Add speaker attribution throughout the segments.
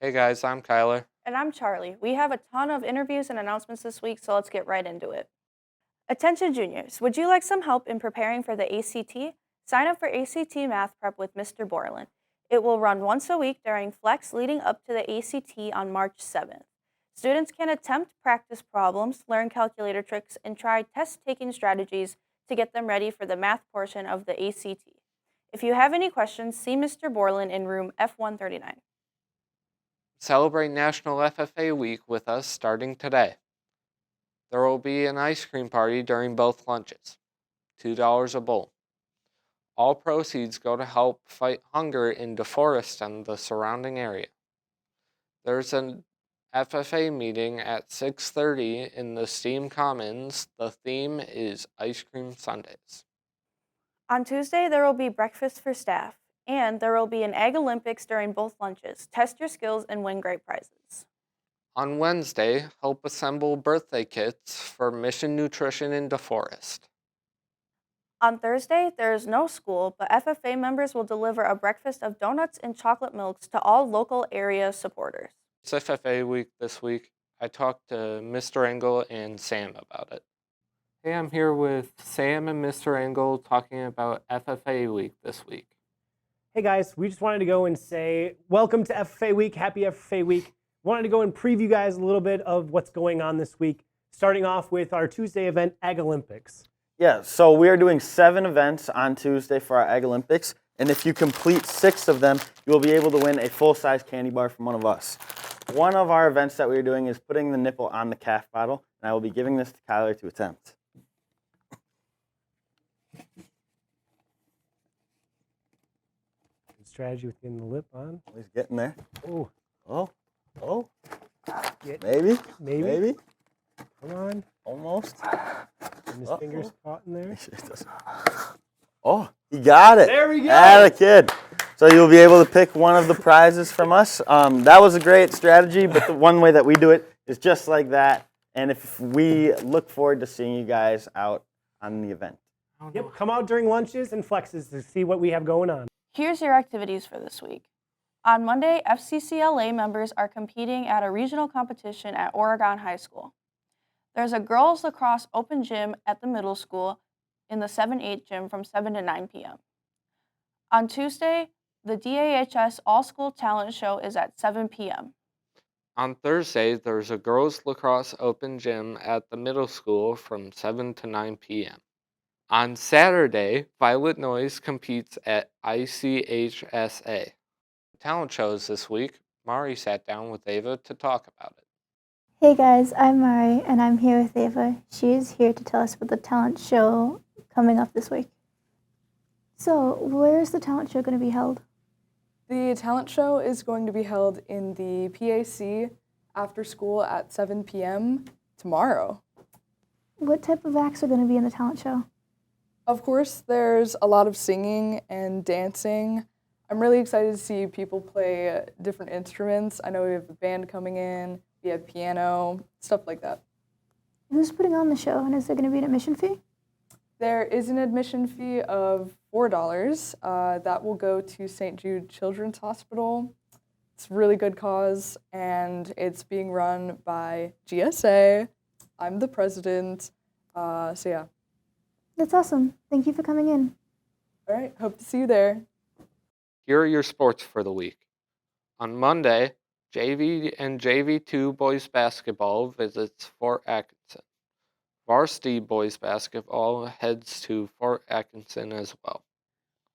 Speaker 1: Hey guys, I'm Kyler.
Speaker 2: And I'm Charlie. We have a ton of interviews and announcements this week, so let's get right into it. Attention juniors, would you like some help in preparing for the ACT? Sign up for ACT Math Prep with Mr. Borland. It will run once a week during Flex leading up to the ACT on March 7th. Students can attempt practice problems, learn calculator tricks, and try test-taking strategies to get them ready for the math portion of the ACT. If you have any questions, see Mr. Borland in room F139.
Speaker 1: Celebrate National FFA Week with us starting today. There will be an ice cream party during both lunches, $2 a bowl. All proceeds go to help fight hunger in DeForest and the surrounding area. There's an FFA meeting at 6:30 in the Steam Commons. The theme is Ice Cream Sundays.
Speaker 2: On Tuesday, there will be breakfast for staff, and there will be an Ag Olympics during both lunches. Test your skills and win great prizes.
Speaker 1: On Wednesday, help assemble birthday kits for Mission Nutrition in DeForest.
Speaker 2: On Thursday, there is no school, but FFA members will deliver a breakfast of donuts and chocolate milks to all local area supporters.
Speaker 1: It's FFA week this week. I talked to Mr. Engel and Sam about it. Hey, I'm here with Sam and Mr. Engel talking about FFA week this week.
Speaker 3: Hey guys, we just wanted to go and say welcome to FFA week, happy FFA week. Wanted to go and preview guys a little bit of what's going on this week, starting off with our Tuesday event, Ag Olympics.
Speaker 4: Yeah, so we are doing 7 events on Tuesday for our Ag Olympics, and if you complete 6 of them, you will be able to win a full-size candy bar from one of us. One of our events that we are doing is putting the nipple on the calf bottle, and I will be giving this to Kyler to attempt.
Speaker 3: Good strategy with getting the lip on.
Speaker 4: He's getting there.
Speaker 3: Oh,
Speaker 4: Oh,
Speaker 3: get
Speaker 4: maybe.
Speaker 3: Come on.
Speaker 4: Almost.
Speaker 3: And his fingers caught in there.
Speaker 4: Oh, he got it.
Speaker 3: There we go.
Speaker 4: Atta kid. So you'll be able to pick one of the prizes from us. That was a great strategy, but the one way that we do it is just like that. And if we look forward to seeing you guys out on the event.
Speaker 3: Yep, come out during lunches and flexes to see what we have going on.
Speaker 2: Here's your activities for this week. On Monday, FCCLA members are competing at a regional competition at Oregon High School. There's a girls lacrosse open gym at the middle school in the 7-8 gym from 7 to 9 p.m. On Tuesday, the DAHS All-School Talent Show is at 7 p.m.
Speaker 1: On Thursday, there's a girls lacrosse open gym at the middle school from 7 to 9 p.m. On Saturday, Violet Noise competes at ICHSA. Talent shows this week. Mari sat down with Ava to talk about it.
Speaker 5: Hey guys, I'm Mari and I'm here with Ava. She is here to tell us about the talent show coming up this week. So, where is the talent show going to be held?
Speaker 6: The talent show is going to be held in the PAC after school at 7 p.m. tomorrow.
Speaker 5: What type of acts are going to be in the talent show?
Speaker 6: Of course, there's a lot of singing and dancing. I'm really excited to see people play different instruments. I know we have a band coming in, we have piano, stuff like that.
Speaker 5: Who's putting on the show, and is there going to be an admission fee?
Speaker 6: There is an admission fee of $4. That will go to St. Jude Children's Hospital. It's a really good cause, and it's being run by GSA. I'm the president, so yeah.
Speaker 5: That's awesome. Thank you for coming in.
Speaker 6: All right, hope to see you there.
Speaker 1: Here are your sports for the week. On Monday, JV and JV2 boys basketball visits Fort Atkinson. Varsity boys basketball heads to Fort Atkinson as well.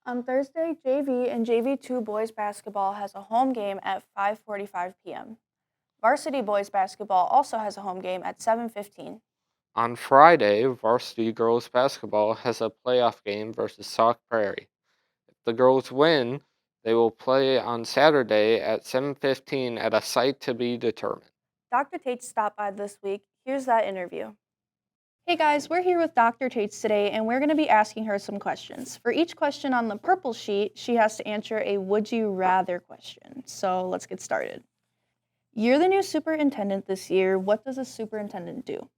Speaker 2: On Thursday, JV and JV2 boys basketball has a home game at 5:45 p.m. Varsity boys basketball also has a home game at 7:15.
Speaker 1: On Friday, varsity girls basketball has a playoff game versus Sauk Prairie. If the girls win, they will play on Saturday at 7:15 at a site to be determined.
Speaker 2: Dr. Toetz stopped by this week. Here's that interview. Hey guys, we're here with Dr. Toetz today, and we're going to be asking her some questions. For each question on the purple sheet, she has to answer a would you rather question. So let's get started. You're the new superintendent this year. What does a superintendent do?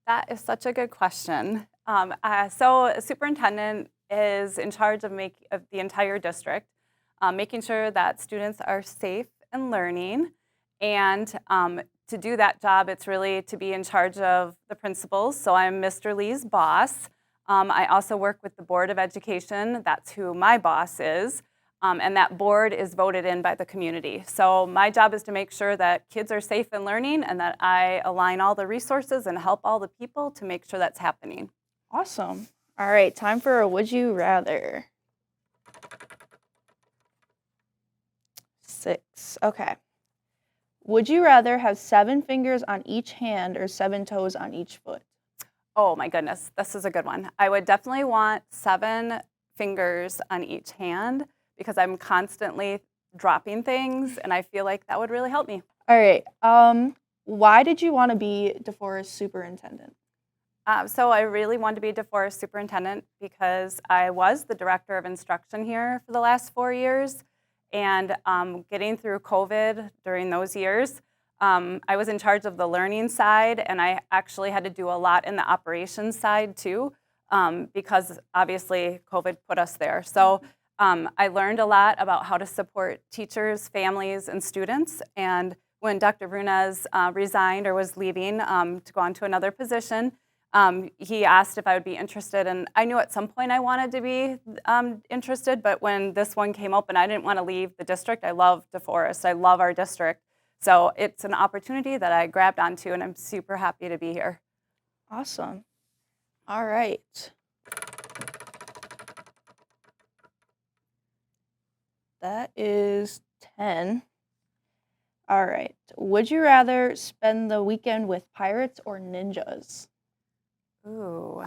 Speaker 7: That is such a good question. So a superintendent is in charge of the entire district, making sure that students are safe and learning. And to do that job, it's really to be in charge of the principals. So I'm Mr. Lee's boss. I also work with the Board of Education. That's who my boss is. And that board is voted in by the community. So my job is to make sure that kids are safe and learning and that I align all the resources and help all the people to make sure that's happening.
Speaker 2: Awesome. All right, time for a Would You Rather. 6. Okay. Would you rather have 7 fingers on each hand or 7 toes on each foot?
Speaker 7: Oh my goodness, this is a good one. I would definitely want 7 fingers on each hand because I'm constantly dropping things and I feel like that would really help me.
Speaker 2: All right. Why did you want to be DeForest superintendent?
Speaker 7: So I really wanted to be DeForest superintendent because I was the director of instruction here for the last 4 years. And getting through COVID during those years, I was in charge of the learning side, and I actually had to do a lot in the operations side too, because obviously COVID put us there. So I learned a lot about how to support teachers, families, and students. And when Dr. Brunez resigned or was leaving to go on to another position, he asked if I would be interested, and I knew at some point I wanted to be interested, but when this one came open, I didn't want to leave the district. I love DeForest. I love our district. So it's an opportunity that I grabbed onto, and I'm super happy to be here.
Speaker 2: Awesome. All right. That is 10. All right. Would you rather spend the weekend with pirates or ninjas?
Speaker 7: Ooh,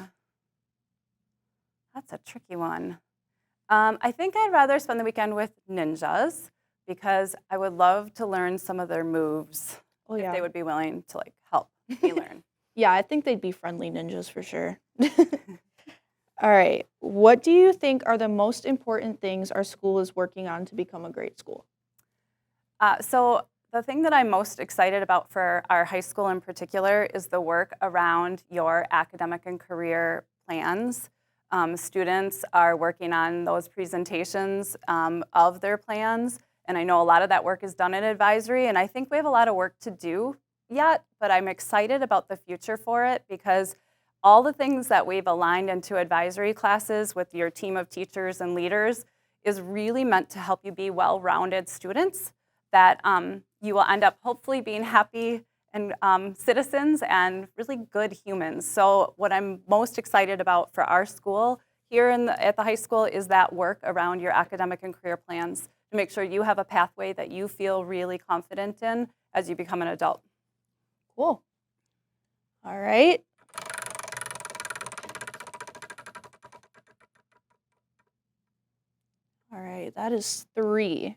Speaker 7: that's a tricky one. I think I'd rather spend the weekend with ninjas because I would love to learn some of their moves.
Speaker 2: Oh,
Speaker 7: if
Speaker 2: yeah.
Speaker 7: they would be willing to like help me learn.
Speaker 2: Yeah, I think they'd be friendly ninjas for sure. All right. What do you think are the most important things our school is working on to become a great school?
Speaker 7: So the thing that I'm most excited about for our high school in particular is the work around your academic and career plans. Students are working on those presentations of their plans, and I know a lot of that work is done in advisory, and I think we have a lot of work to do yet, but I'm excited about the future for it because all the things that we've aligned into advisory classes with your team of teachers and leaders is really meant to help you be well-rounded students that you will end up hopefully being happy and citizens and really good humans. So what I'm most excited about for our school here at the high school is that work around your academic and career plans to make sure you have a pathway that you feel really confident in as you become an adult.
Speaker 2: Cool. All right. All right, that is 3.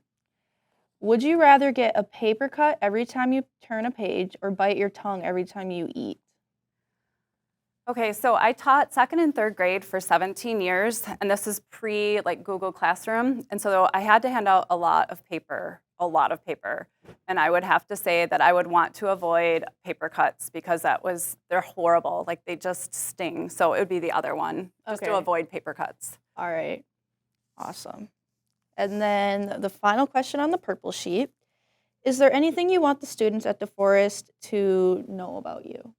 Speaker 2: Would you rather get a paper cut every time you turn a page or bite your tongue every time you eat?
Speaker 7: Okay, so I taught 2nd and 3rd grade for 17 years, and this is pre Google Classroom, and so I had to hand out a lot of paper, and I would have to say that I would want to avoid paper cuts because they're horrible, they just sting. So it would be the other one, just to avoid paper cuts.
Speaker 2: All right, awesome. And then the final question on the purple sheet, is there anything you want the students at DeForest to know about you?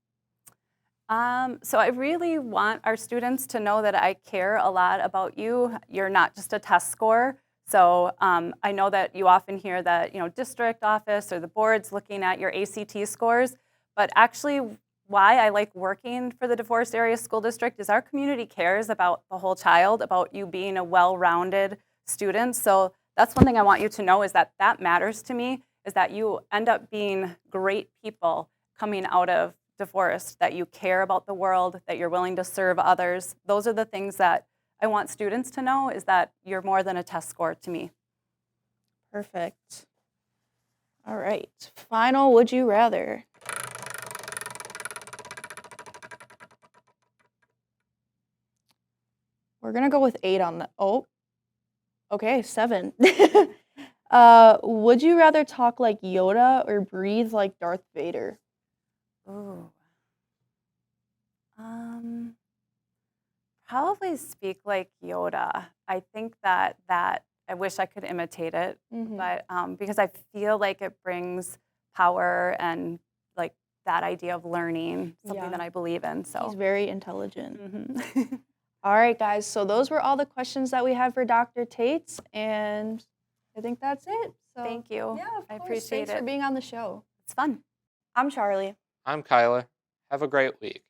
Speaker 7: So I really want our students to know that I care a lot about you. You're not just a test score. So I know that you often hear that, district office or the board's looking at your ACT scores, but actually why I like working for the DeForest Area School District is our community cares about the whole child, about you being a well-rounded student. So that's one thing I want you to know is that matters to me, is that you end up being great people coming out of DeForest, that you care about the world, that you're willing to serve others. Those are the things that I want students to know, is that you're more than a test score to me.
Speaker 2: Perfect. All right, final would you rather. We're gonna go with 8 on the, okay, 7. Would you rather talk like Yoda or breathe like Darth Vader?
Speaker 7: Ooh. Probably speak like Yoda. I think that I wish I could imitate it, but because I feel like it brings power and like that idea of learning, something
Speaker 2: Yeah.
Speaker 7: that I believe in.
Speaker 2: He's
Speaker 7: So,
Speaker 2: very intelligent.
Speaker 7: Mhm.
Speaker 2: All right, guys. So those were all the questions that we had for Dr. Toetz, and I think that's it. So
Speaker 7: Thank you.
Speaker 2: Yeah, of
Speaker 7: I
Speaker 2: course.
Speaker 7: appreciate
Speaker 2: Thanks for
Speaker 7: it.
Speaker 2: being on the show.
Speaker 7: It's fun.
Speaker 2: I'm Charlie.
Speaker 1: I'm Kyler. Have a great week.